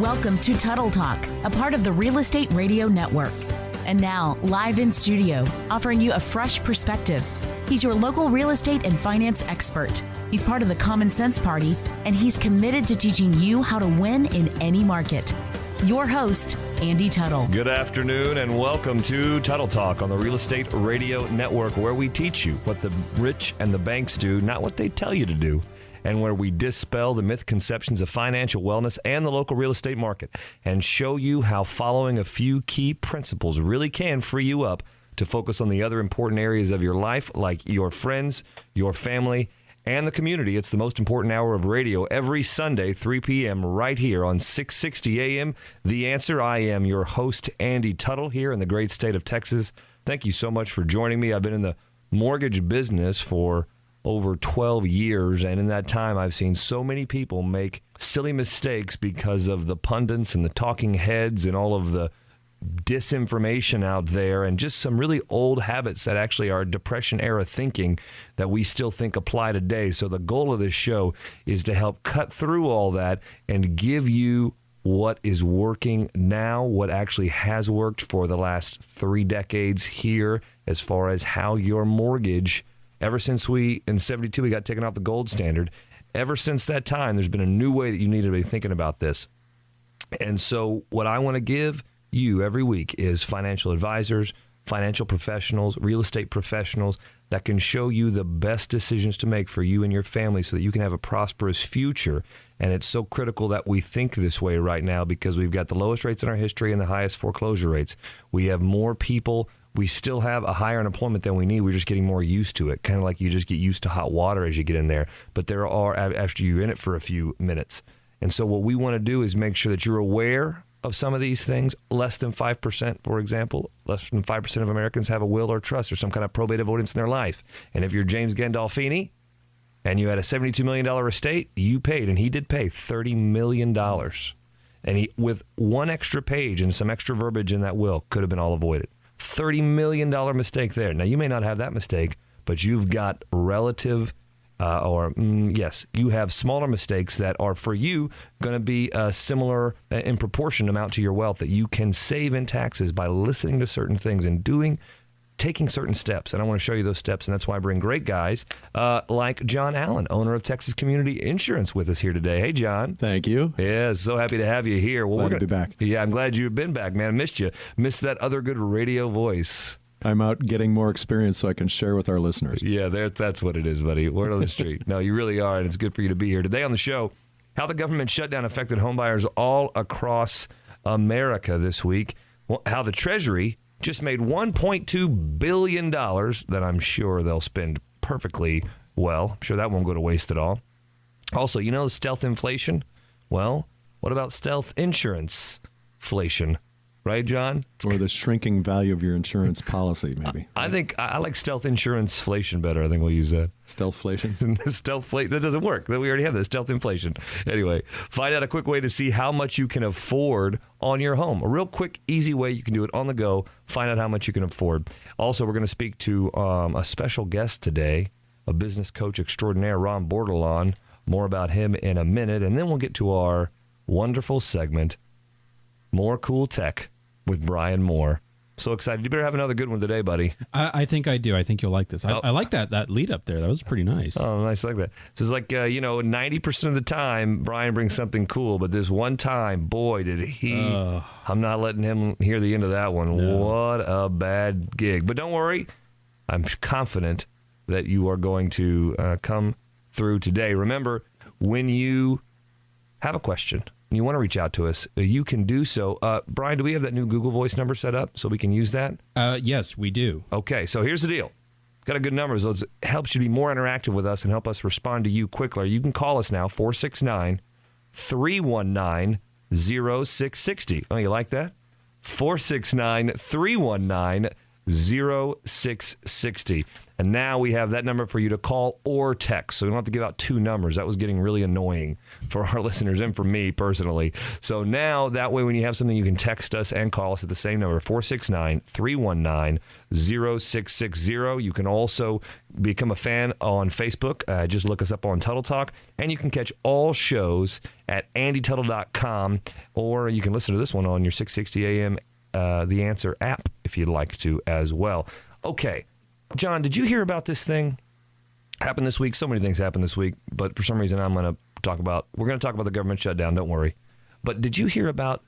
Welcome to Tuttle Talk, a part of the Real Estate Radio Network. And now, live in studio, offering you a fresh perspective. He's your local real estate and finance expert. He's part of the Common Sense Party, and he's committed to teaching you how to win in any market. Your host, Andy Tuttle. Good afternoon and welcome to Tuttle Talk on the Real Estate Radio Network, where we teach you what the rich and the banks do, not what they tell you to do, and where we dispel the misconceptions of financial wellness and the local real estate market and show you how following a few key principles really can free you up to focus on the other important areas of your life, like your friends, your family, and the community. It's the most important hour of radio every Sunday, 3 p.m. right here on 660 a.m. The Answer. I am your host, Andy Tuttle, here in the great state of Texas. Thank you so much for joining me. I've been in the mortgage business for over 12 years, and in that time, I've seen so many people make silly mistakes because of the pundits and the talking heads and all of the disinformation out there, and just some really old habits that actually are Depression-era thinking that we still think apply today. So the goal of this show is to help cut through all that and give you what is working now, what actually has worked for the last 3 decades here, as far as how your mortgage, ever since in 72, we got taken off the gold standard. Ever since that time, there's been a new way that you need to be thinking about this. And so what I want to give you every week is financial advisors, financial professionals, real estate professionals that can show you the best decisions to make for you and your family so that you can have a prosperous future. And it's so critical that we think this way right now because we've got the lowest rates in our history and the highest foreclosure rates. We have more people. We still have a higher unemployment than we need. We're just getting more used to it, kind of like you just get used to hot water as you get in there. But there are, after you're in it for a few minutes. And so what we want to do is make sure that you're aware of some of these things. Less than 5%, for example, less than 5% of Americans have a will or trust or some kind of probate avoidance in their life. And if you're James Gandolfini and you had a $72 million estate, you paid, and he did pay $30 million. And he, with one extra page and some extra verbiage in that will, could have been all avoided. $30 million mistake there. Now, you may not have that mistake, but you've got relative yes, you have smaller mistakes that are, for you, going to be similar in proportion amount to your wealth that you can save in taxes by listening to certain things and taking certain steps. And I want to show you those steps, and that's why I bring great guys like John Allen, owner of Texas Community Insurance, with us here today. Hey, John. Thank you. Yeah, so happy to have you here. Well, glad to be back. Yeah, I'm glad you've been back, man. I missed you. Missed that other good radio voice. I'm out getting more experience so I can share with our listeners. Yeah, that's what it is, buddy. Word on the street. No, you really are, and it's good for you to be here. Today on the show, how the government shutdown affected homebuyers all across America this week. How the Treasury just made $1.2 billion that I'm sure they'll spend perfectly well. I'm sure that won't go to waste at all. Also, stealth inflation? Well, what about stealth insurance-flation? Right, John? Or the shrinking value of your insurance policy, maybe. I think I like stealth insurance-flation better. I think we'll use that. Stealthflation? Stealthflation. That doesn't work. We already have that. Stealth inflation. Anyway, find out a quick way to see how much you can afford on your home. A real quick, easy way you can do it on the go. Find out how much you can afford. Also, we're going to speak to a special guest today, a business coach extraordinaire, Ron Bordelon. More about him in a minute. And then we'll get to our wonderful segment, More Cool Tech with Brian Moore. So excited. You better have another good one today, buddy. I think I do. I think you'll like this. I like that lead up there. That was pretty nice. Oh, nice. I like that. So it's like, 90% of the time, Brian brings something cool, but this one time, boy, did he. I'm not letting him hear the end of that one. No. What a bad gig. But don't worry. I'm confident that you are going to come through today. Remember, when you have a question, you want to reach out to us, you can do so. Brian, do we have that new Google Voice number set up so we can use that? Yes, we do. Okay, so here's the deal. Got a good number, so it helps you be more interactive with us and help us respond to you quicker. You can call us now, 469-319-0660. Oh, you like that? 469-319-0660. 0660. And now we have that number for you to call or text. So we don't have to give out two numbers. That was getting really annoying for our listeners and for me personally. So now that way when you have something, you can text us and call us at the same number, 469-319-0660. You can also become a fan on Facebook. Just look us up on Tuttle Talk. And you can catch all shows at andytuttle.com, or you can listen to this one on your 660 AM The Answer app if you'd like to as well. Okay. John, did you hear about this thing? Happened this week. So many things happened this week, but for some reason we're going to talk about the government shutdown. Don't worry. But did you hear about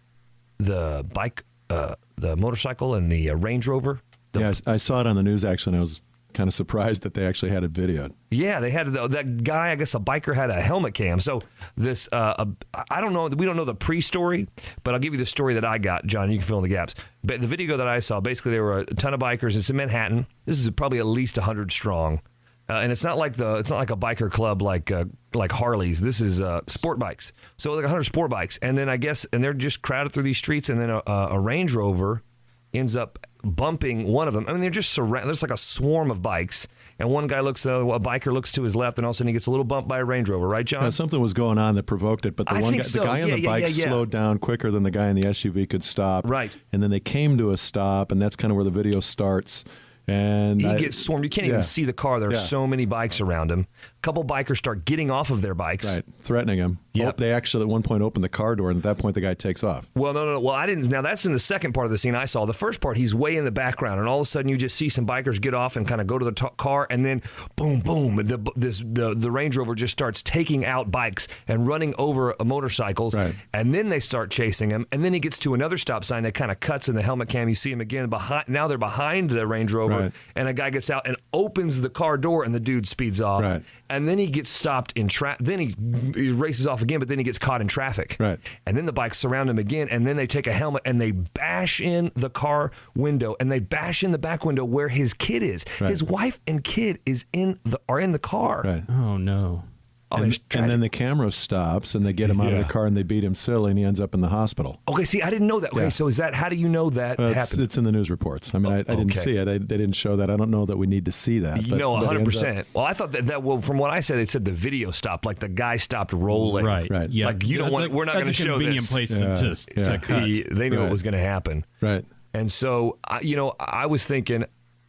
the bike, the motorcycle and the Range Rover? Yeah, I saw it on the news actually, and I was kind of surprised that they actually had it videoed. Yeah, they had that guy, I guess a biker, had a helmet cam. So this, I don't know, we don't know the pre-story, but I'll give you the story that I got, John. You can fill in the gaps. But the video that I saw, basically there were a ton of bikers. It's in Manhattan. This is probably at least 100 strong. And it's not like a biker club like Harley's. This is sport bikes. So like 100 sport bikes. And then and they're just crowded through these streets, and then a Range Rover ends up bumping one of them. I mean, they're just surrounded. There's like a swarm of bikes, and one guy a biker looks to his left, and all of a sudden he gets a little bump by a Range Rover, right, John? Now, something was going on that provoked it, but the guy on the bike slowed down quicker than the guy in the SUV could stop. Right. And then they came to a stop, and that's kind of where the video starts. And he gets swarmed. You can't even see the car. There are so many bikes around him. A couple bikers start getting off of their bikes. Right, threatening him. Yep. They actually at one point opened the car door, and at that point the guy takes off. Well, no. Well, I didn't. Now, that's in the second part of the scene I saw. The first part, he's way in the background, and all of a sudden you just see some bikers get off and kind of go to the car, and then boom, boom, the Range Rover just starts taking out bikes and running over motorcycles, right. And then they start chasing him, and then he gets to another stop sign that kind of cuts in the helmet cam. You see him again behind. Now they're behind the Range Rover, right. And a guy gets out and opens the car door, and the dude speeds off, right. And then he gets stopped in traffic. Then he races off again, but then he gets caught in traffic, right. And then the bikes surround him again, and then they take a helmet and they bash in the car window, and they bash in the back window where his kid is. Right. His wife and kid are in the car. Right. Oh no. And then the camera stops, and they get him out of the car, and they beat him silly, and he ends up in the hospital. Okay, see, I didn't know that. Okay, so how do you know that happened? It's in the news reports. I mean, I didn't see it. They didn't show that. I don't know that we need to see that. But, 100%. Well, I thought that from what I said, they said the video stopped, like the guy stopped rolling. Right. Yeah. Like we're not going to show this. That's a convenient place to cut. They knew it was going to happen. Right. And so, I was thinking,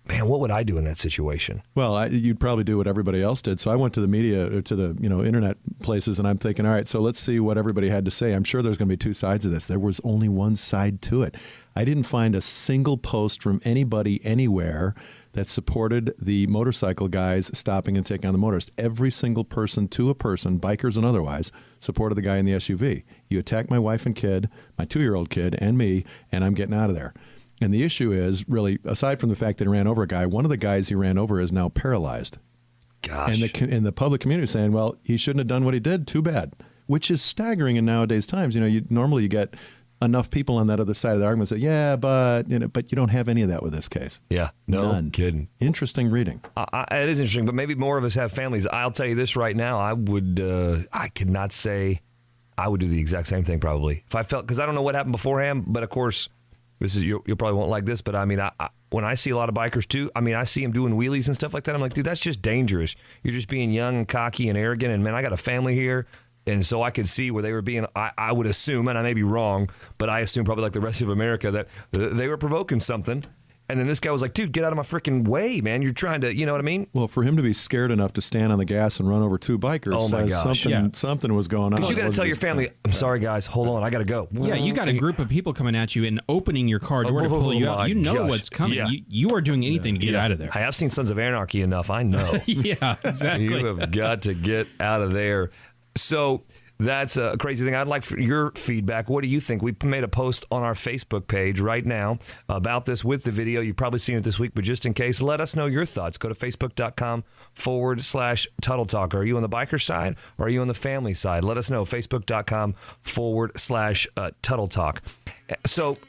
man, what would I do in that situation? Well, you'd probably do what everybody else did. So I went to the media, to the internet places, and I'm thinking, all right, so let's see what everybody had to say. I'm sure there's going to be two sides of this. There was only one side to it. I didn't find a single post from anybody anywhere that supported the motorcycle guys stopping and taking on the motorists. Every single person to a person, bikers and otherwise, supported the guy in the SUV. You attacked my wife and kid, my 2-year-old kid, and me, and I'm getting out of there. And the issue is, really, aside from the fact that he ran over a guy, one of the guys he ran over is now paralyzed. Gosh. And the public community is saying, well, he shouldn't have done what he did. Too bad. Which is staggering in nowadays times. Normally you get enough people on that other side of the argument say, yeah, but you don't have any of that with this case. Yeah, no None. Kidding. Interesting reading. It is interesting, but maybe more of us have families. I'll tell you this right now. I could not say I would do the exact same thing probably. If I felt, because I don't know what happened beforehand, but of course, you probably won't like this, but I mean, when I see a lot of bikers too, I mean, I see them doing wheelies and stuff like that. I'm like, dude, that's just dangerous. You're just being young and cocky and arrogant. And man, I got a family here. And so I could see where they were being, I would assume, and I may be wrong, but I assume probably like the rest of America that they were provoking something. And then this guy was like, dude, get out of my freaking way, man. You're trying to, you know what I mean? Well, for him to be scared enough to stand on the gas and run over two bikers, oh my gosh. Something was going on. Because you got to tell your family, I'm sorry, guys, hold on, I got to go. Yeah, you got a group of people coming at you and opening your car door to pull you out. You know what's coming. Yeah. You are doing anything to get out of there. I have seen Sons of Anarchy enough. I know. Yeah, exactly. You have got to get out of there. So that's a crazy thing. I'd like for your feedback. What do you think? We made a post on our Facebook page right now about this with the video. You've probably seen it this week, but just in case, let us know your thoughts. Go to Facebook.com/Tuttle Talk. Are you on the biker side or are you on the family side? Let us know. Facebook.com/Tuttle Talk. So,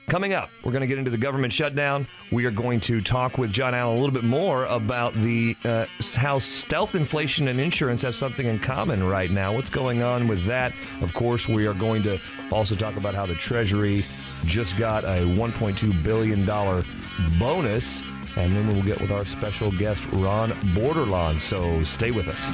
coming up, we're going to get into the government shutdown. We are going to talk with John Allen a little bit more about how stealth inflation and insurance have something in common right now. What's going on with that? Of course, we are going to also talk about how the Treasury just got a $1.2 billion bonus. And then we'll get with our special guest, Ron Bordelon. So stay with us.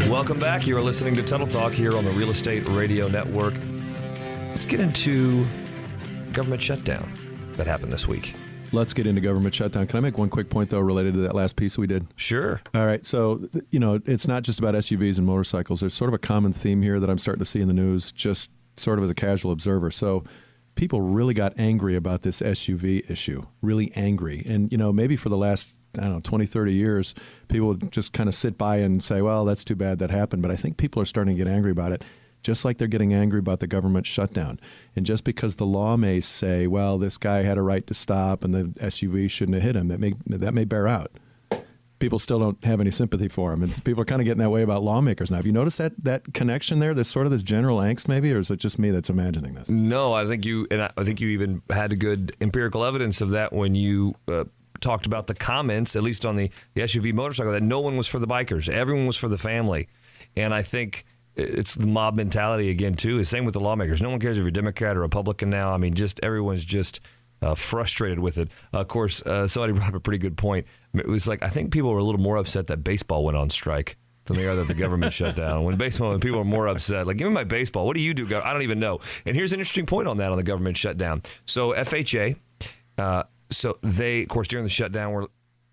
Welcome back. You're listening to Tuttle Talk here on the Real Estate Radio Network. Let's get into government shutdown that happened this week. Let's get into government shutdown. Can I make one quick point, though, related to that last piece we did? Sure. All right. So, it's not just about SUVs and motorcycles. There's sort of a common theme here that I'm starting to see in the news, just sort of as a casual observer. So people really got angry about this SUV issue, really angry. And, maybe for the last, 20, 30 years, people would just kind of sit by and say, well, that's too bad that happened. But I think people are starting to get angry about it, just like they're getting angry about the government shutdown. And just because the law may say, well, this guy had a right to stop and the SUV shouldn't have hit him, that may bear out. People still don't have any sympathy for him. And people are kind of getting that way about lawmakers now. Have you noticed that connection there? There's sort of this general angst maybe, or is it just me that's imagining this? No, I think you even had a good empirical evidence of that when you talked about the comments, at least on the SUV motorcycle, that no one was for the bikers. Everyone was for the family. And I think it's the mob mentality again, too. The same with the lawmakers. No one cares if you're Democrat or Republican now. I mean, everyone's just frustrated with it. Of course, somebody brought up a pretty good point. It was like, I think people were a little more upset that baseball went on strike than they are that the government shut down. When people are more upset, like, give me my baseball. What do you do? I don't even know. And here's an interesting point on that, on the government shutdown. So FHA, so they, of course, during the shutdown,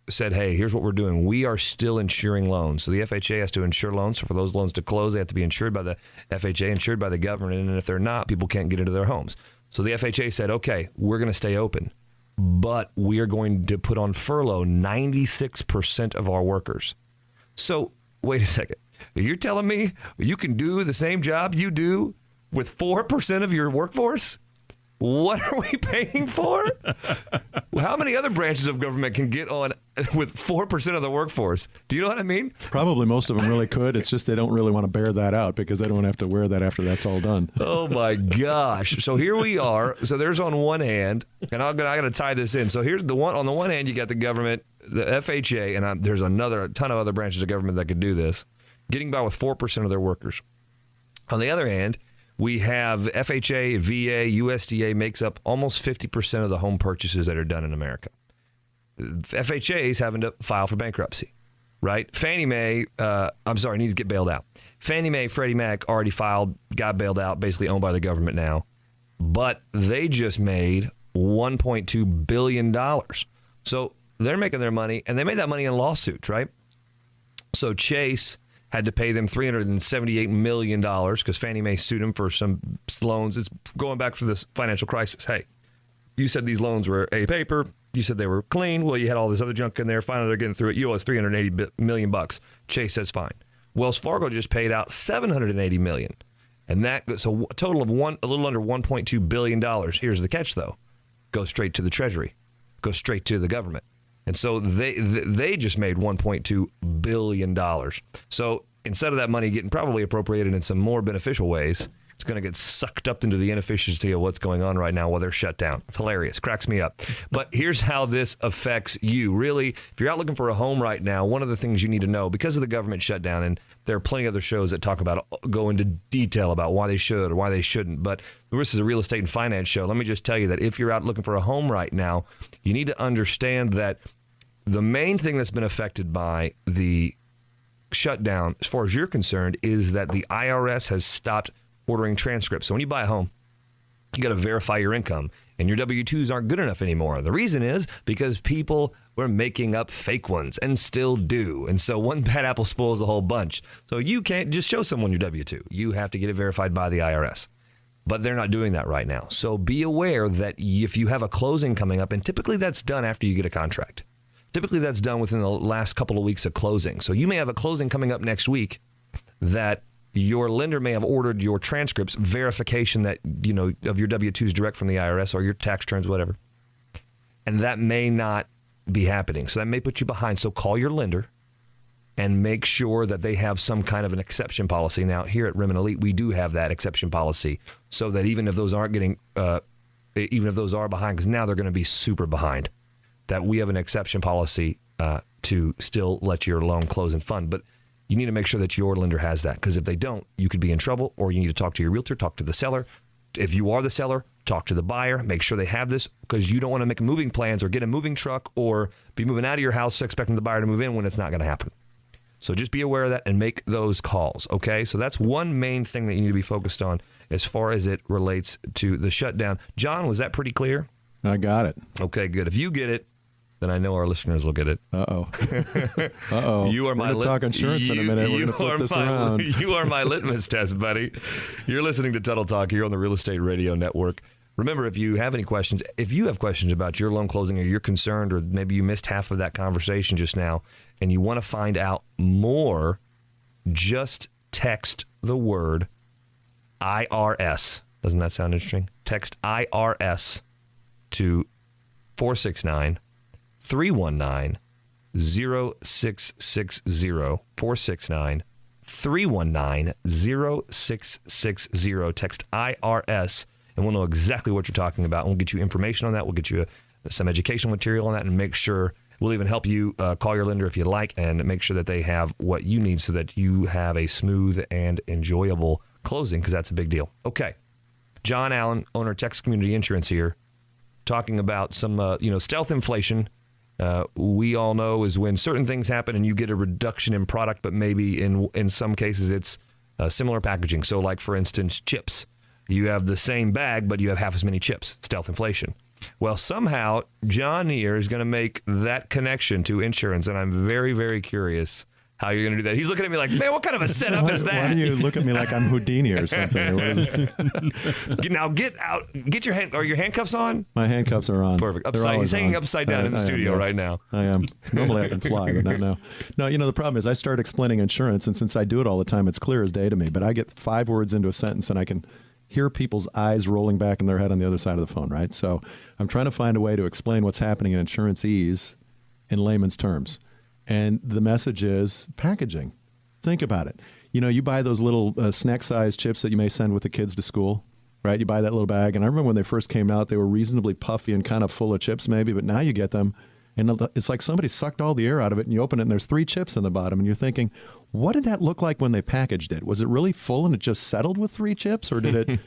said, hey, here's what we're doing. We are still insuring loans. So the FHA has to insure loans. So for those loans to close, they have to be insured by the FHA, insured by the government. And if they're not, people can't get into their homes. So the FHA said, okay, we're going to stay open, but we are going to put on furlough 96% of our workers. So wait a second. You're telling me you can do the same job you do with 4% of your workforce? What are we paying for? How many other branches of government can get on with 4% of the workforce? Do you know what I mean? Probably most of them really could. It's just they don't really want to bear that out because they don't have to wear that after that's all done. Oh, my gosh. So here we are. So there's on one hand, and I got to tie this in. So here's the one. On the one hand, you got the government, the FHA, and there's a ton of other branches of government that could do this, getting by with 4% of their workers. On the other hand, we have FHA, VA, USDA makes up almost 50% of the home purchases that are done in America. FHA is having to file for bankruptcy, right? Fannie Mae, need to get bailed out. Fannie Mae, Freddie Mac already filed, got bailed out, basically owned by the government now. But they just made $1.2 billion. So they're making their money, and they made that money in lawsuits, right? So Chase had to pay them $378 million because Fannie Mae sued him for some loans. It's going back for this financial crisis. Hey, you said these loans were A, paper. You said they were clean. Well, you had all this other junk in there. Finally, they're getting through it. You owe us $380 million. Chase says fine. Wells Fargo just paid out $780 million. And so a total of a little under $1.2 billion. Here's the catch, though. Goes straight to the Treasury. Goes straight to the government. And so they just made $1.2 billion. So instead of that money getting probably appropriated in some more beneficial ways, it's going to get sucked up into the inefficiency of what's going on right now while they're shut down. It's hilarious. Cracks me up. But here's how this affects you. Really, if you're out looking for a home right now, one of the things you need to know, because of the government shutdown, and there are plenty of other shows that go into detail about why they should or why they shouldn't. But this is a real estate and finance show. Let me just tell you that if you're out looking for a home right now, you need to understand that the main thing that's been affected by the shutdown, as far as you're concerned, is that the IRS has stopped ordering transcripts. So when you buy a home, you got to verify your income, and your W-2s aren't good enough anymore. The reason is because people were making up fake ones and still do. And so one bad apple spoils the whole bunch. So you can't just show someone your W-2. You have to get it verified by the IRS. But they're not doing that right now. So be aware that if you have a closing coming up, and typically that's done after you get a contract. Typically, that's done within the last couple of weeks of closing. So you may have a closing coming up next week that your lender may have ordered your transcripts, verification that, of your W-2s direct from the IRS or your tax returns, whatever. And that may not be happening. So that may put you behind. So call your lender and make sure that they have some kind of an exception policy. Now, here at Rim & Elite, we do have that exception policy so that even if those aren't getting, even if those are behind, because now they're going to be super behind, that we have an exception policy to still let your loan close and fund. But you need to make sure that your lender has that, because if they don't, you could be in trouble, or you need to talk to your realtor, talk to the seller. If you are the seller, talk to the buyer, make sure they have this, because you don't want to make moving plans or get a moving truck or be moving out of your house expecting the buyer to move in when it's not going to happen. So just be aware of that and make those calls, okay? So that's one main thing that you need to be focused on as far as it relates to the shutdown. John, was that pretty clear? I got it. Okay, good. If you get it, then I know our listeners will get it. Uh-oh. Uh-oh. You are We're going to talk insurance in a minute. We're going to flip this around. You are my litmus test, buddy. You're listening to Tuttle Talk here on the Real Estate Radio Network. Remember, if you have any questions, if you have questions about your loan closing, or you're concerned, or maybe you missed half of that conversation just now, and you want to find out more, just text the word IRS. Doesn't that sound interesting? Text IRS to 469-319-0660. 469-319-0660. Text IRS, and we'll know exactly what you're talking about. We'll get you information on that. We'll get you some educational material on that, and make sure we'll even help you call your lender if you like, and make sure that they have what you need so that you have a smooth and enjoyable closing, because that's a big deal. Okay. John Allen, owner of Texas Community Insurance here, talking about some stealth inflation. We all know is when certain things happen and you get a reduction in product, but maybe in some cases it's similar packaging. So like, for instance, chips. You have the same bag, but you have half as many chips. Stealth inflation. Well, somehow John here is going to make that connection to insurance, and I'm very, very curious how you're going to do that. He's looking at me like, man, what kind of a setup is that? Why do you look at me like I'm Houdini or something? Now get out. Get your are your handcuffs on? My handcuffs are on. Perfect. He's hanging upside down in the studio right now. I am. Normally I can fly, but not now. No, the problem is I start explaining insurance, and since I do it all the time, it's clear as day to me. But I get 5 words into a sentence, and I can hear people's eyes rolling back in their head on the other side of the phone, right? So I'm trying to find a way to explain what's happening in insurance-ese in layman's terms. And the message is packaging. Think about it. You buy those little snack-sized chips that you may send with the kids to school, right? You buy that little bag. And I remember when they first came out, they were reasonably puffy and kind of full of chips maybe, but now you get them, and it's like somebody sucked all the air out of it, and you open it, and there's 3 chips in the bottom, and you're thinking, what did that look like when they packaged it? Was it really full and it just settled with 3 chips, or did it...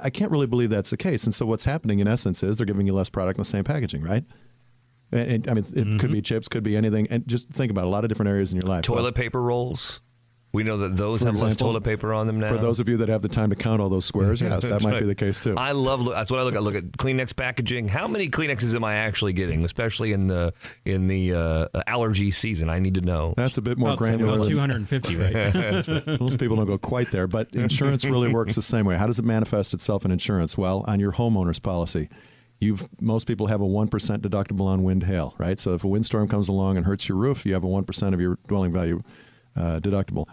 I can't really believe that's the case. And so what's happening in essence is they're giving you less product in the same packaging, right? And it could be chips, could be anything. And just think about a lot of different areas in your life. Toilet paper rolls. We know that those have less toilet paper on them now. For those of you that have the time to count all those squares, yes, that might be the case too. That's what I look at. Look at Kleenex packaging. How many Kleenexes am I actually getting, especially in the allergy season? I need to know. That's a bit more granular. About 250, right? Most people don't go quite there, but insurance really works the same way. How does it manifest itself in insurance? Well, on your homeowner's policy. Most people have a 1% deductible on wind hail, right? So if a windstorm comes along and hurts your roof, you have a 1% of your dwelling value deductible.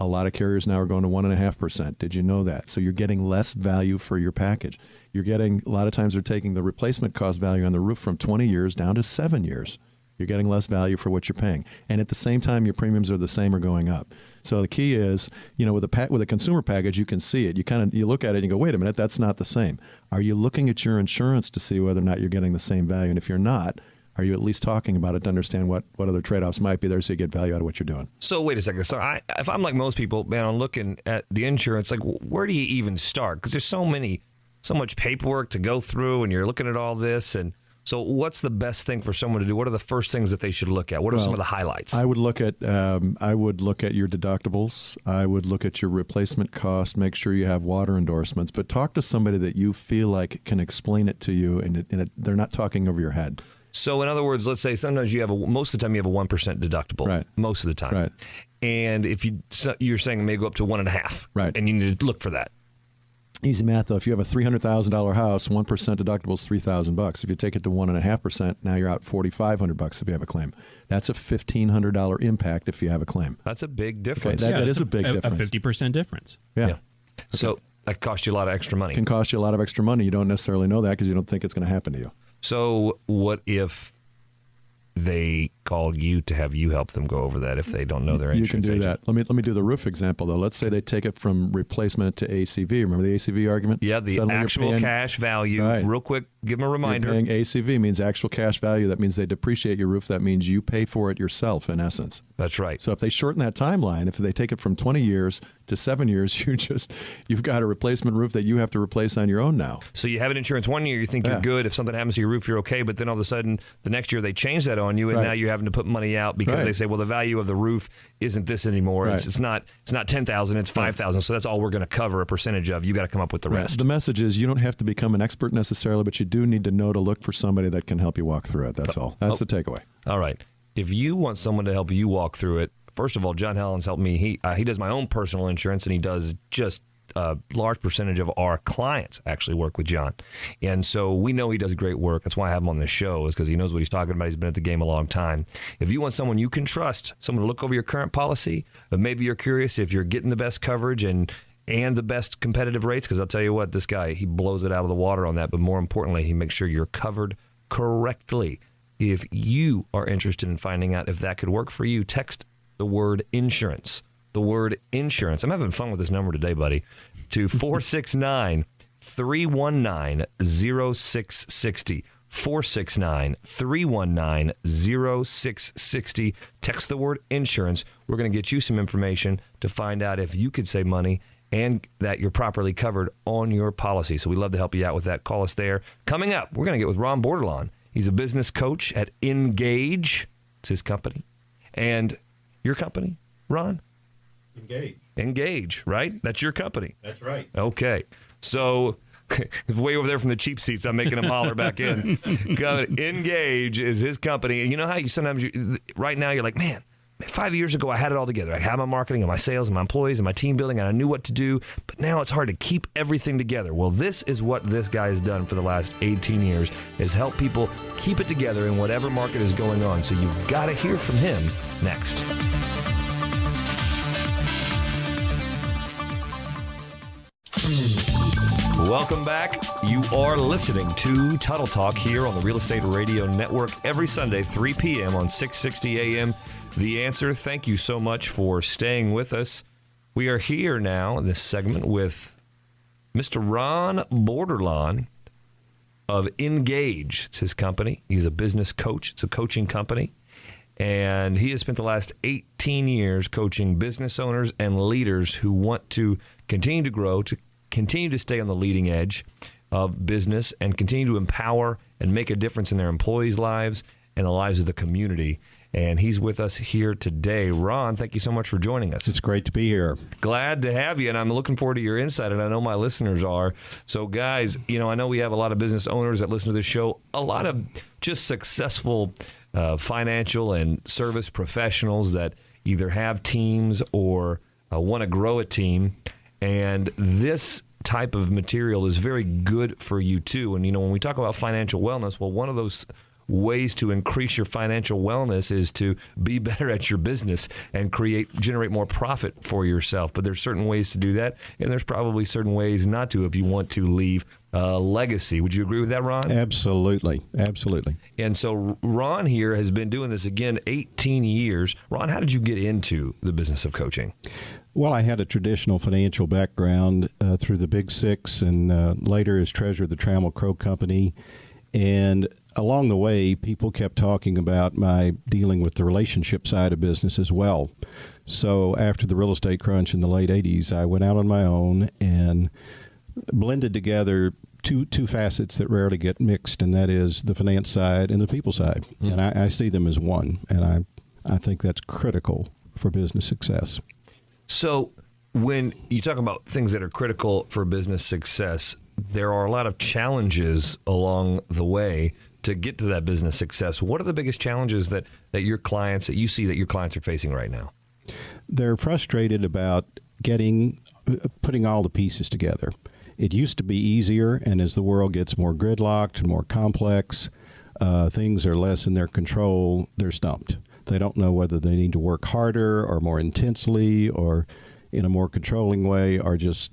A lot of carriers now are going to 1.5%. Did you know that? So you're getting less value for your package. A lot of times they're taking the replacement cost value on the roof from 20 years down to 7 years. You're getting less value for what you're paying. And at the same time, your premiums are the same or going up. So the key is, with a consumer package, you can see it. You look at it and you go, wait a minute, that's not the same. Are you looking at your insurance to see whether or not you're getting the same value? And if you're not, are you at least talking about it to understand what other trade-offs might be there so you get value out of what you're doing? So wait a second. So if I'm like most people, man, I'm looking at the insurance, like where do you even start? Because there's so much paperwork to go through, and you're looking at all this. And so what's the best thing for someone to do? What are the first things that they should look at? What are some of the highlights? I would look at your deductibles. I would look at your replacement cost. Make sure you have water endorsements. But talk to somebody that you feel like can explain it to you, and they're not talking over your head. So in other words, let's say sometimes most of the time you have a 1% deductible. Right. Most of the time. Right. And if you're saying it may go up to 1.5. Right. And you need to look for that. Easy math, though. If you have a $300,000 house, 1% deductible is $3,000. If you take it to 1.5%, now you're out $4,500 if you have a claim. That's a $1,500 impact if you have a claim. That's a big difference. Okay, that is a big difference. A 50% difference. Yeah. Okay. So that costs you a lot of extra money. Can cost you a lot of extra money. You don't necessarily know that because you don't think it's going to happen to you. So what if they call you to have you help them go over that if they don't know their insurance agent? You can do agent? that. Let me do the roof example, though. Let's say they take it from replacement to ACV. Remember the ACV argument? Yeah, the actual cash value. Right. Real quick, give them a reminder. You're paying ACV, means actual cash value. That means they depreciate your roof. That means you pay for it yourself, in essence. That's right. So if they shorten that timeline, if they take it from 20 years to 7 years, you've got a replacement roof that you have to replace on your own now. So you have an insurance 1 year, you think you're good. If something happens to your roof, you're okay. But then all of a sudden, the next year they change that on you, and now you're having to put money out because they say, well, the value of the roof isn't this anymore. It's not $10,000, it's $5,000. So that's all we're going to cover a percentage of. You got to come up with the rest. The message is you don't have to become an expert necessarily, but you do need to know to look for somebody that can help you walk through it. That's all. That's the takeaway. All right. If you want someone to help you walk through it, first of all, John Helens helped me. He does my own personal insurance, and he does just a large percentage of our clients actually work with John. And so we know he does great work. That's why I have him on this show, is because he knows what he's talking about. He's been at the game a long time. If you want someone you can trust, someone to look over your current policy, but maybe you're curious if you're getting the best coverage and the best competitive rates, because I'll tell you what, this guy, he blows it out of the water on that. But more importantly, he makes sure you're covered correctly. If you are interested in finding out if that could work for you, text the word insurance. The word insurance. I'm having fun with this number today, buddy. To 469-319-0660. 469-319-0660. Text the word insurance. We're going to get you some information to find out if you could save money and that you're properly covered on your policy. So we'd love to help you out with that. Call us there. Coming up, we're going to get with Ron Bordelon. He's a business coach at Engauge. It's his company. And your company, Ron? Engauge, right? That's your company. That's right. Okay. So way over there from the cheap seats, I'm making him holler back in. Engauge is his company. And you know how right now you're like, man, 5 years ago I had it all together. I had my marketing and my sales and my employees and my team building, and I knew what to do. But now it's hard to keep everything together. Well, this is what this guy has done for the last 18 years, is help people keep it together in whatever market is going on. So you've got to hear from him next. Welcome back. You are listening to Tuttle Talk here on the Real Estate Radio Network every Sunday, 3 p.m. on 660 a.m. The Answer. Thank you so much for staying with us. We are here now in this segment with Mr. Ron Bordelon of Engauge. It's his company. He's a business coach. It's a coaching company. And he has spent the last 18 years coaching business owners and leaders who want to continue to grow, to continue to stay on the leading edge of business, and continue to empower and make a difference in their employees' lives and the lives of the community. And he's with us here today. Ron, thank you so much for joining us. It's great to be here. Glad to have you, and I'm looking forward to your insight, and I know my listeners are. So, guys, I know we have a lot of business owners that listen to this show, a lot of just successful financial and service professionals that either have teams or want to grow a team. And this type of material is very good for you, too. And, when we talk about financial wellness, well, one of those ways to increase your financial wellness is to be better at your business and generate more profit for yourself. But there's certain ways to do that, and there's probably certain ways not to if you want to leave a legacy. Would you agree with that, Ron? Absolutely. Absolutely. And so Ron here has been doing this, again, 18 years. Ron, how did you get into the business of coaching? Well, I had a traditional financial background through the Big Six, and later as treasurer of the Trammell Crow Company. And along the way, people kept talking about my dealing with the relationship side of business as well. So after the real estate crunch in the late 80s, I went out on my own and blended together two facets that rarely get mixed, and that is the finance side and the people side. Mm-hmm. And I see them as one, and I think that's critical for business success. So when you talk about things that are critical for business success, there are a lot of challenges along the way to get to that business success. What are the biggest challenges that you see that your clients are facing right now? They're frustrated about putting all the pieces together. It used to be easier, and as the world gets more gridlocked and more complex, things are less in their control, they're stumped. They don't know whether they need to work harder or more intensely or in a more controlling way, or just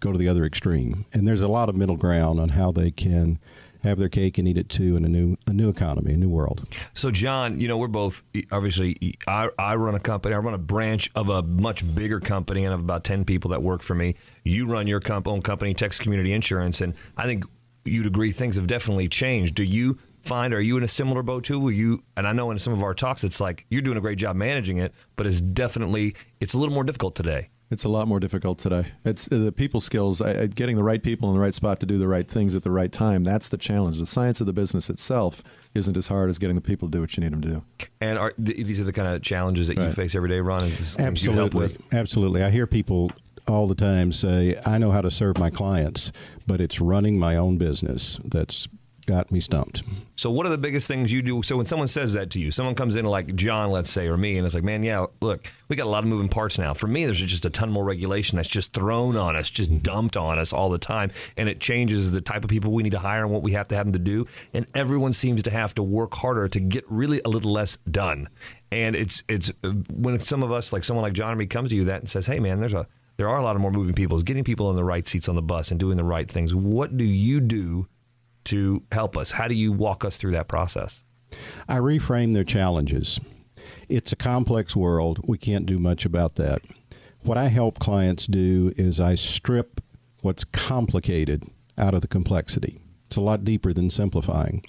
go to the other extreme. And there's a lot of middle ground on how they can have their cake and eat it too in a new economy, a new world. So, John, we're both, obviously, I run a company. I run a branch of a much bigger company, and I have about 10 people that work for me. You run your own company, Texas Community Insurance, and I think you'd agree things have definitely changed. Do you find, are you in a similar boat too? And I know in some of our talks, it's like you're doing a great job managing it, but it's a little more difficult today. It's a lot more difficult today. It's the people skills, getting the right people in the right spot to do the right things at the right time. That's the challenge. The science of the business itself isn't as hard as getting the people to do what you need them to do. And these are the kind of challenges that you face every day, Ron? Is this things you help with? Absolutely. I hear people all the time say, I know how to serve my clients, but it's running my own business that's got me stumped. So what are the biggest things you do? So when someone says that to you, someone comes in like John, let's say, or me, and it's like, man, yeah, look, we got a lot of moving parts now. For me, there's just a ton more regulation that's just thrown on us, just dumped on us all the time. And it changes the type of people we need to hire and what we have to have them to do. And everyone seems to have to work harder to get really a little less done. And it's when some of us, like someone like John or me, comes to you that and says, hey, man, there are a lot of more moving people. It's getting people in the right seats on the bus and doing the right things. What do you do to help us? How do you walk us through that process? I reframe their challenges. It's a complex world. We can't do much about that. What I help clients do is I strip what's complicated out of the complexity. It's a lot deeper than simplifying.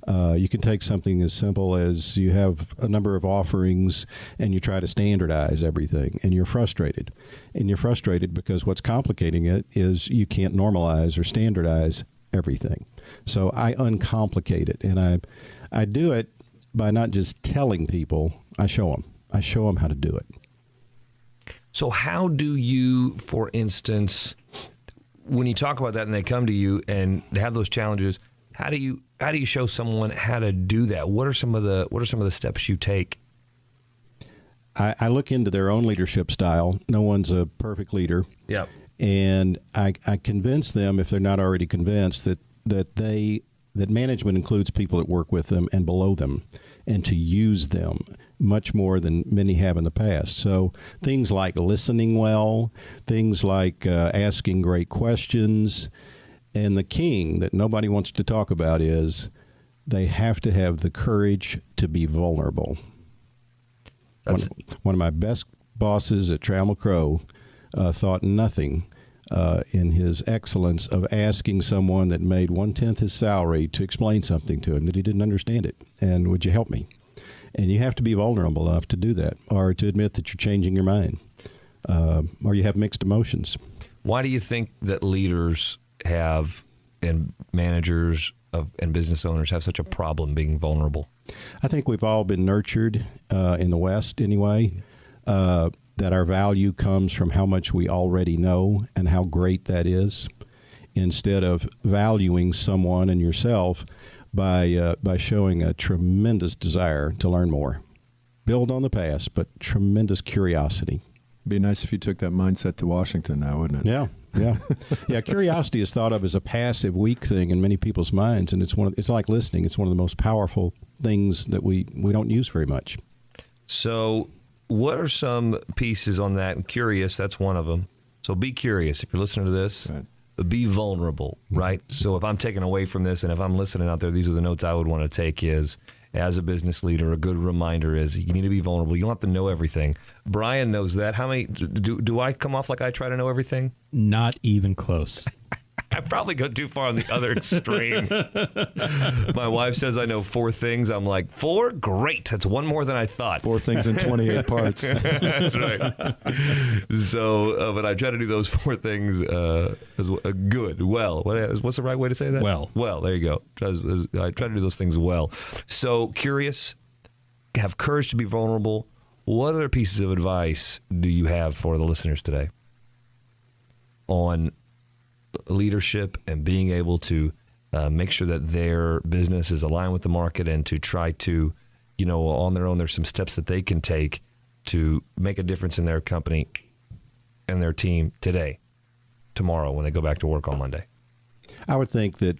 You can take something as simple as you have a number of offerings and you try to standardize everything and you're frustrated. And you're frustrated because what's complicating it is you can't normalize or standardize everything. So I uncomplicate it, and I do it by not just telling people, I show them how to do it. So how do you, for instance, when you talk about that and they come to you and they have those challenges, how do you show someone how to do that? What are some of the steps you take? I look into their own leadership style. No one's a perfect leader. Yeah. And I convince them, if they're not already convinced, that management includes people that work with them and below them, and to use them much more than many have in the past. So things like listening well, things like asking great questions, and the king that nobody wants to talk about is they have to have the courage to be vulnerable. One of my best bosses at Trammell Crow thought nothing in his excellence of asking someone that made 1/10 his salary to explain something to him that he didn't understand it. And would you help me? And you have to be vulnerable enough to do that, or to admit that you're changing your mind, or you have mixed emotions. Why do you think that leaders have, and managers and business owners have such a problem being vulnerable? I think we've all been nurtured in the West anyway, that our value comes from how much we already know and how great that is, instead of valuing someone and yourself by showing a tremendous desire to learn more. Build on the past, but tremendous curiosity. Be nice if you took that mindset to Washington now, wouldn't it? Yeah. Curiosity is thought of as a passive, weak thing in many people's minds, and it's like listening. It's one of the most powerful things that we don't use very much. So what are some pieces on that? I'm curious, that's one of them. So be curious. If you're listening to this, right. Be vulnerable, right? So if I'm taking away from this and if I'm listening out there, these are the notes I would want to take is, as a business leader, a good reminder is you need to be vulnerable. You don't have to know everything. Brian knows that. How many, do I come off like I try to know everything? Not even close. I probably go too far on the other extreme. My wife says I know 4 things. I'm like, 4? Great. That's one more than I thought. 4 things in 28 parts. That's right. So, but I try to do those 4 things good, well. What's the right way to say that? Well. Well, there you go. I try to do those things well. So, curious, have courage to be vulnerable. What other pieces of advice do you have for the listeners today on leadership and being able to make sure that their business is aligned with the market, and to try to, on their own, there's some steps that they can take to make a difference in their company and their team today, tomorrow, when they go back to work on Monday? I would think that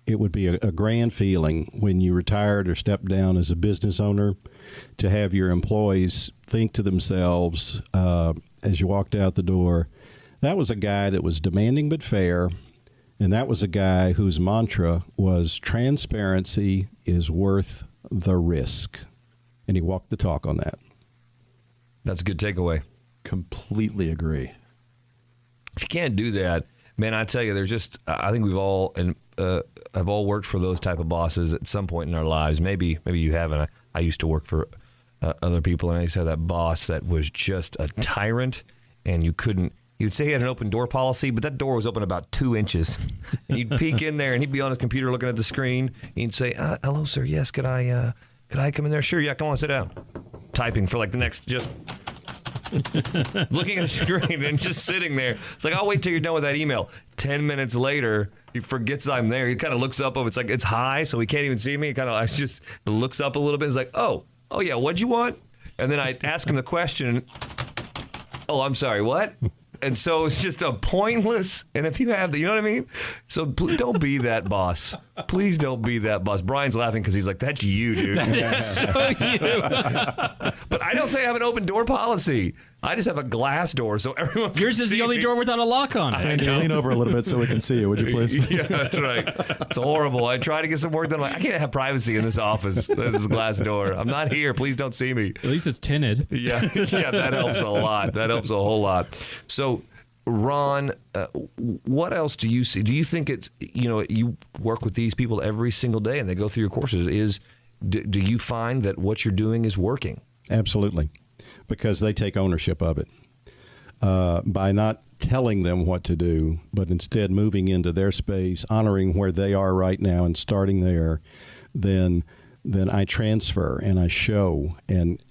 it would be a grand feeling when you retired or stepped down as a business owner to have your employees think to themselves as you walked out the door, that was a guy that was demanding but fair, and that was a guy whose mantra was transparency is worth the risk. And he walked the talk on that. That's a good takeaway. Completely agree. If you can't do that, man, I tell you, there's just, I think we've all, and have all worked for those type of bosses at some point in our lives. Maybe you haven't. I used to work for other people, and I used to have that boss that was just a tyrant, and you'd say he had an open door policy, but that door was open about 2 inches. And you'd peek in there, and he'd be on his computer looking at the screen. And you'd say, hello, sir. Yes, could I come in there? Sure, yeah, come on, sit down. Typing for like the next, just looking at a screen and just sitting there. It's like, I'll wait till you're done with that email. 10 minutes later, he forgets I'm there. He kind of looks up. It's like it's high, so he can't even see me. He kind of just looks up a little bit. He's like, oh yeah, what'd you want? And then I ask him the question. Oh, I'm sorry, what? And so it's just a pointless. And if you have you know what I mean? So don't be that boss. Please don't be that boss. Brian's laughing because he's like, that's you, dude. That's so you. But I don't say I have an open door policy. I just have a glass door so everyone can Yours is the only door without a lock on it. And you lean over a little bit so we can see you, would you please? Yeah, that's right. It's horrible. I try to get some work done. I'm like, I can't have privacy in this office. This is a glass door. I'm not here. Please don't see me. At least it's tinted. Yeah, that helps a lot. That helps a whole lot. So, Ron, what else do you see? Do you think it's, you work with these people every single day and they go through your courses. Do you find that what you're doing is working? Absolutely. Because they take ownership of it. By not telling them what to do, but instead moving into their space, honoring where they are right now and starting there, then I transfer and I show and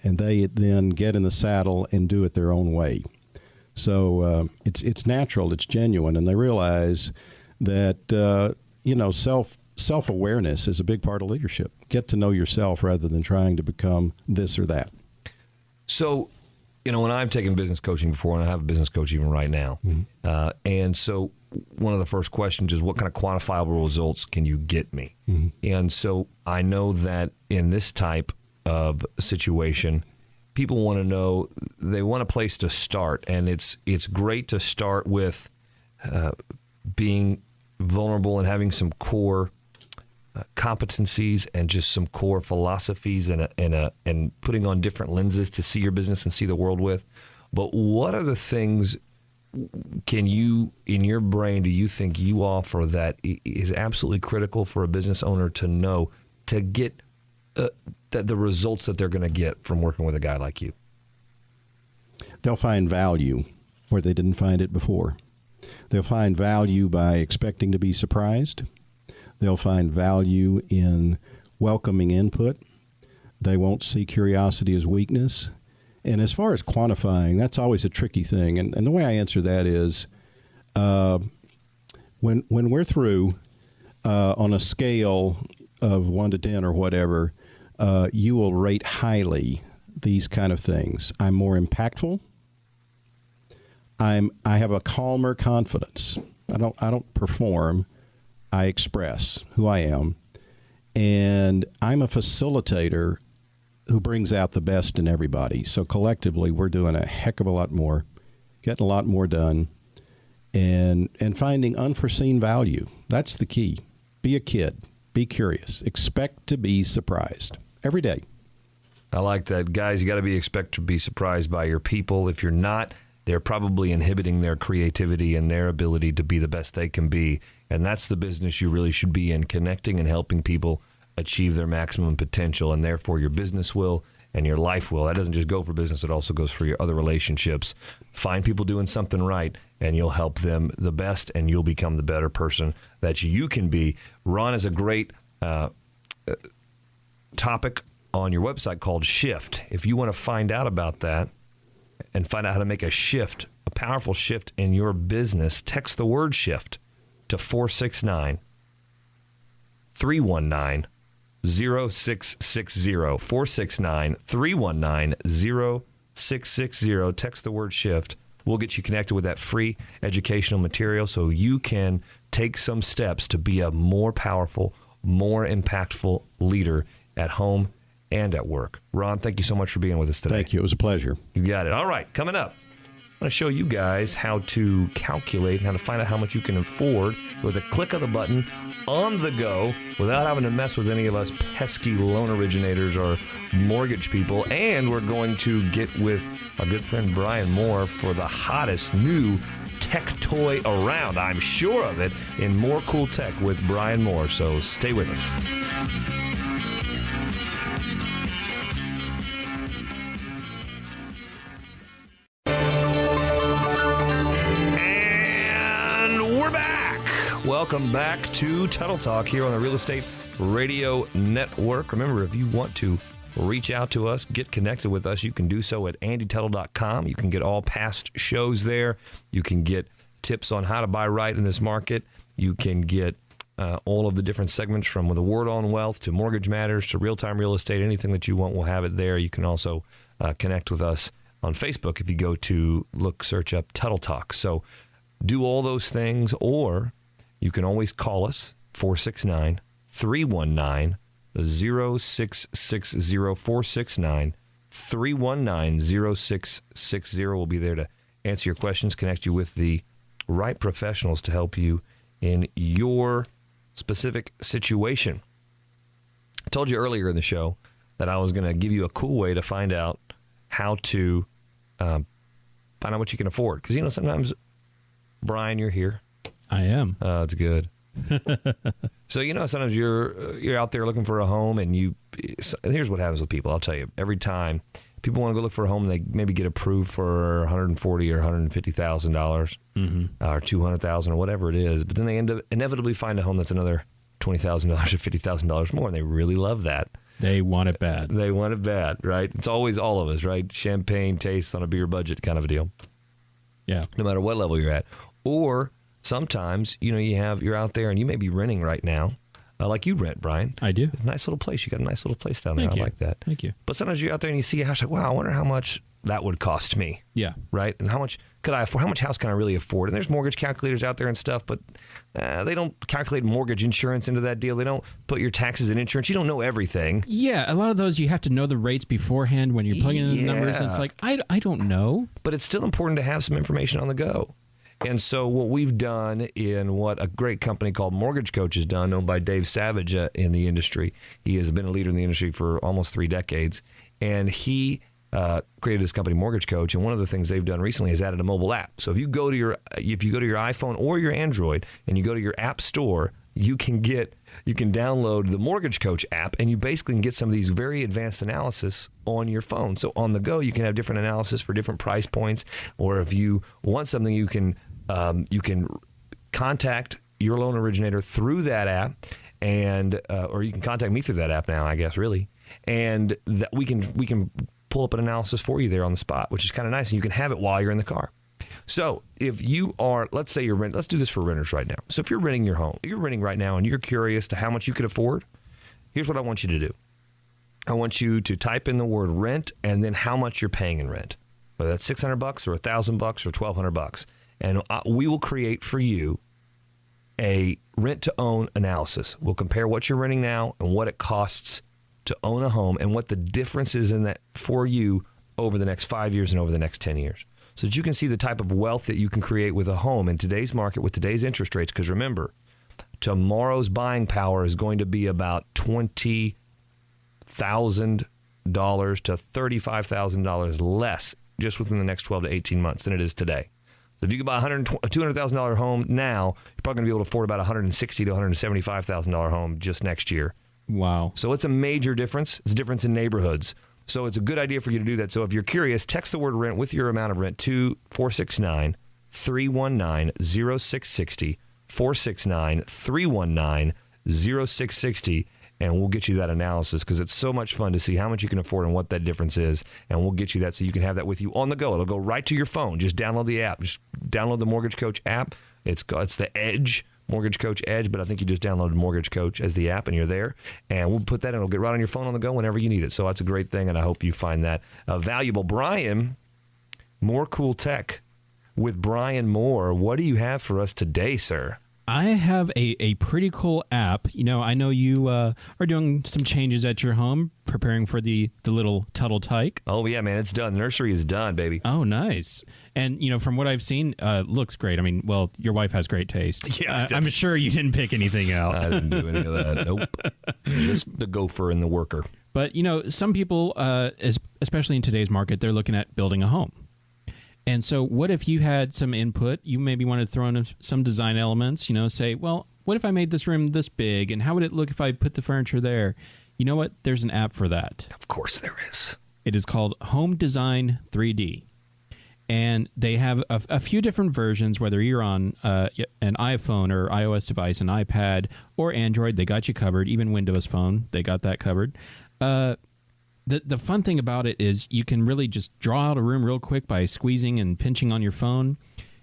they then get in the saddle and do it their own way. So it's natural, it's genuine, and they realize that self-awareness is a big part of leadership. Get to know yourself rather than trying to become this or that. So, when I've taken business coaching before, and I have a business coach even right now, and so one of the first questions is, what kind of quantifiable results can you get me? Mm-hmm. And so I know that in this type of situation, people want to know, they want a place to start, and it's great to start with being vulnerable and having some core competencies and just some core philosophies and putting on different lenses to see your business and see the world with. But what are the things can you, in your brain, do you think you offer that is absolutely critical for a business owner to know to get the results that they're going to get from working with a guy like you? They'll find value where they didn't find it before. They'll find value by expecting to be surprised. They'll find value in welcoming input. They won't see curiosity as weakness. And as far as quantifying, that's always a tricky thing. And the way I answer that is when we're through on a scale of 1 to 10 or whatever, you will rate highly these kind of things. I'm more impactful. I have a calmer confidence. I don't perform. I express who I am. And I'm a facilitator who brings out the best in everybody. So collectively, we're doing a heck of a lot more, getting a lot more done, and finding unforeseen value. That's the key. Be a kid. Be curious. Expect to be surprised every day. I like that. Guys, you got to expect to be surprised by your people. If you're not, they're probably inhibiting their creativity and their ability to be the best they can be. And that's the business you really should be in, connecting and helping people achieve their maximum potential. And therefore, your business will and your life will. That doesn't just go for business. It also goes for your other relationships. Find people doing something right, and you'll help them the best, and you'll become the better person that you can be. Ron has a great topic on your website called Shift. If you want to find out about that and find out how to make a shift, a powerful shift in your business, text the word shift to 469-319-0660. 469-319-0660. Text the word shift. We'll get you connected with that free educational material so you can take some steps to be a more powerful, more impactful leader at home and at work. Ron, thank you so much for being with us today. Thank you. It was a pleasure. You got it. All right, coming up, I'm going to show you guys how to calculate and how to find out how much you can afford with a click of the button on the go without having to mess with any of us pesky loan originators or mortgage people. And we're going to get with our good friend Brian Moore for the hottest new tech toy around. I'm sure of it, in More Cool Tech with Brian Moore. So stay with us. Welcome back to Tuttle Talk here on the Real Estate Radio Network. Remember, if you want to reach out to us, get connected with us, you can do so at andytuttle.com. You can get all past shows there. You can get tips on how to buy right in this market. You can get all of the different segments from The Word on Wealth to Mortgage Matters to Real-Time Real Estate. Anything that you want, we'll have it there. You can also connect with us on Facebook if you go to search up Tuttle Talk. So do all those things, or you can always call us, 469-319-0660, 469-319-0660. We'll be there to answer your questions, connect you with the right professionals to help you in your specific situation. I told you earlier in the show that I was going to give you a cool way to find out how to find out what you can afford. Because, sometimes, Brian, you're here. I am. It's good. So, sometimes you're out there looking for a home, and here's what happens with people. I'll tell you, every time people want to go look for a home, they maybe get approved for $140,000 or $150,000 or $200,000 or whatever it is, but then they inevitably find a home that's another $20,000 or $50,000 more, and they really love that. They want it bad. They want it bad, right? It's always all of us, right? Champagne tastes on a beer budget kind of a deal. Yeah. No matter what level you're at. Or sometimes, you're out there and you may be renting right now, like you rent, Brian. I do. A nice little place. You got a nice little place down there. Thank you. I like that. Thank you. But sometimes you're out there and you see a house, like, wow, I wonder how much that would cost me. Yeah. Right? And how much could I afford? How much house can I really afford? And there's mortgage calculators out there and stuff, but they don't calculate mortgage insurance into that deal. They don't put your taxes and insurance. You don't know everything. Yeah. A lot of those, you have to know the rates beforehand when you're plugging in the numbers. And it's like, I don't know. But it's still important to have some information on the go. And so what we've done in what a great company called Mortgage Coach has done, owned by Dave Savage in the industry. He has been a leader in the industry for almost 3 decades. And he created this company, Mortgage Coach. And one of the things they've done recently is added a mobile app. So if you go to your iPhone or your Android and you go to your app store, you can download the Mortgage Coach app, and you basically can get some of these very advanced analysis on your phone. So on the go, you can have different analysis for different price points, or if you want something, you can contact your loan originator through that app, and or you can contact me through that app now, I guess, really, and that we can pull up an analysis for you there on the spot, which is kind of nice, and you can have it while you're in the car. So if you are, let's say let's do this for renters right now. So if you're renting your home, you're renting right now and you're curious to how much you could afford, here's what I want you to do. I want you to type in the word rent and then how much you're paying in rent, whether that's $600 or $1,000 or $1,200. And we will create for you a rent to own analysis. We'll compare what you're renting now and what it costs to own a home and what the difference is in that for you over the next 5 years and over the next 10 years. So that you can see the type of wealth that you can create with a home in today's market with today's interest rates. Because remember, tomorrow's buying power is going to be about $20,000 to $35,000 less just within the next 12 to 18 months than it is today. So if you could buy a $200,000 home now, you're probably going to be able to afford about a $160,000 to $175,000 home just next year. Wow. So it's a major difference. It's a difference in neighborhoods. So it's a good idea for you to do that. So if you're curious, text the word rent with your amount of rent to 469-319-0660, 469-319-0660, and we'll get you that analysis because it's so much fun to see how much you can afford and what that difference is, and we'll get you that so you can have that with you on the go. It'll go right to your phone. Just download the app. Just download the Mortgage Coach app. It's the Edge, Mortgage Coach Edge, but I think you just downloaded Mortgage Coach as the app and you're there. And we'll put that in. It'll get right on your phone on the go whenever you need it. So that's a great thing, and I hope you find that valuable. Brian, More Cool Tech with Brian Moore. What do you have for us today, sir? I have a pretty cool app. I know you are doing some changes at your home, preparing for the little Tuttle Talk. Oh, yeah, man, it's done. The nursery is done, baby. Oh, nice. And, from what I've seen, looks great. I mean, well, your wife has great taste. Yeah, I'm sure you didn't pick anything out. I didn't do any of that. Nope. Just the gopher and the worker. But, some people, especially in today's market, they're looking at building a home. And so what if you had some input? You maybe wanted to throw in some design elements, say, well, what if I made this room this big? And how would it look if I put the furniture there? You know what? There's an app for that. Of course there is. It is called Home Design 3D. And they have a few different versions, whether you're on an iPhone or iOS device, an iPad, or Android. They got you covered. Even Windows Phone, they got that covered. The fun thing about it is you can really just draw out a room real quick by squeezing and pinching on your phone,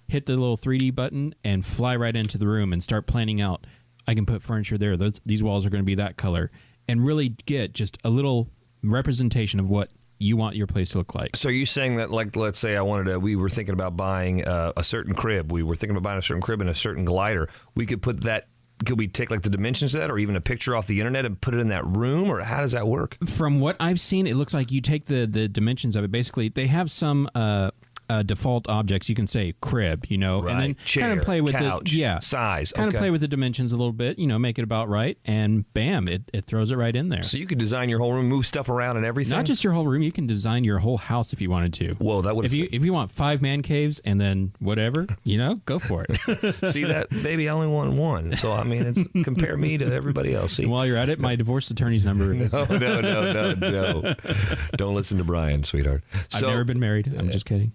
hit the little 3D button, and fly right into the room and start planning out, I can put furniture there. These walls are going to be that color, and really get just a little representation of what you want your place to look like. So are you saying that, like, let's say we were thinking about buying a certain crib. We were thinking about buying a certain crib and a certain glider. We could put that. Could we take like the dimensions of that, or even a picture off the internet and put it in that room, or how does that work? From what I've seen, it looks like you take the dimensions of it. Basically, they have some default objects. You can say crib, right. and then Chair, kind of play with couch, size. Kind of play with the dimensions a little bit, make it about right, and bam, it throws it right in there. So you could design your whole room, move stuff around and everything? Not just your whole room, you can design your whole house if you wanted to. Whoa, that would. If you want 5 man caves and then whatever, go for it. See that, baby? I only want one. So, I mean, compare me to everybody else. See? And while you're at it, my divorce attorney's number is... No. Don't listen to Brian, sweetheart. I've never been married. I'm just kidding.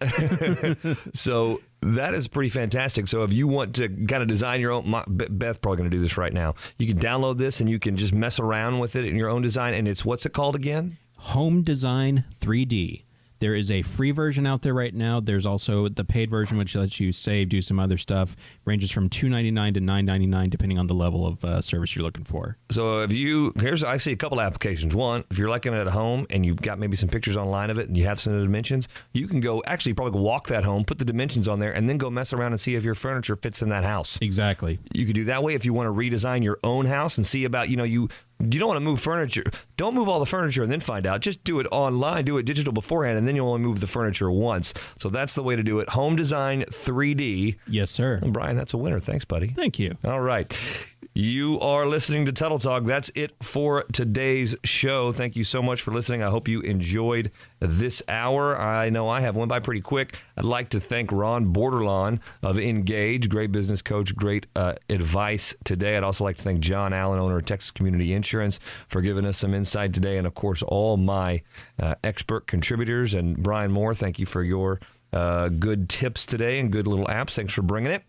So that is pretty fantastic. So if you want to kind of design your own, Beth's probably going to do this right now. You can download this and you can just mess around with it in your own design. And what's it called again? Home Design 3D. There is a free version out there right now. There's also the paid version, which lets you save, do some other stuff. Ranges from $2.99 to $9.99, depending on the level of service you're looking for. So I see a couple applications. One, if you're liking it at home and you've got maybe some pictures online of it and you have some of the dimensions, you can go probably walk that home, put the dimensions on there, and then go mess around and see if your furniture fits in that house. Exactly. You could do that way if you want to redesign your own house and see about, you don't want to move furniture. Don't move all the furniture and then find out. Just do it online, do it digital beforehand, and then you'll only move the furniture once. So that's the way to do it. Home Design 3D. Yes, sir. And Brian, that's a winner. Thanks, buddy. Thank you. All right. You are listening to Tuttle Talk. That's it for today's show. Thank you so much for listening. I hope you enjoyed this hour. I know I have. Went by pretty quick. I'd like to thank Ron Bordelon of Engauge, great business coach, great advice today. I'd also like to thank John Allen, owner of Texas Community Insurance, for giving us some insight today. And, of course, all my expert contributors. And Brian Moore, thank you for your good tips today and good little apps. Thanks for bringing it.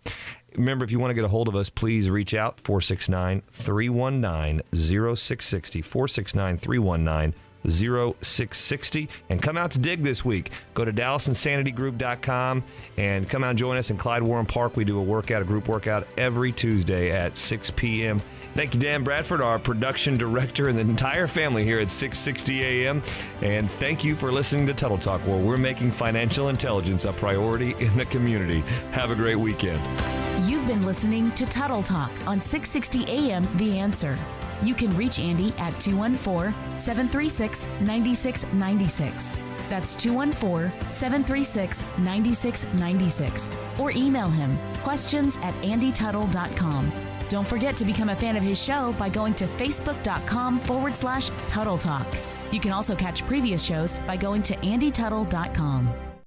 Remember, if you want to get a hold of us, please reach out, 469-319-0660, 469-319-0660, and come out to dig this week. Go to DallasInsanityGroup.com and come out and join us in Clyde Warren Park. We do a group workout every Tuesday at 6 p.m. Thank you, Dan Bradford, our production director, and the entire family here at 660 a.m. And thank you for listening to Tuttle Talk, where we're making financial intelligence a priority in the community. Have a great weekend. You've been listening to Tuttle Talk on 660 AM The Answer. You can reach Andy at 214-736-9696. That's 214-736-9696. Or email him, questions@andytuttle.com. Don't forget to become a fan of his show by going to facebook.com/Tuttle Talk. You can also catch previous shows by going to andytuttle.com.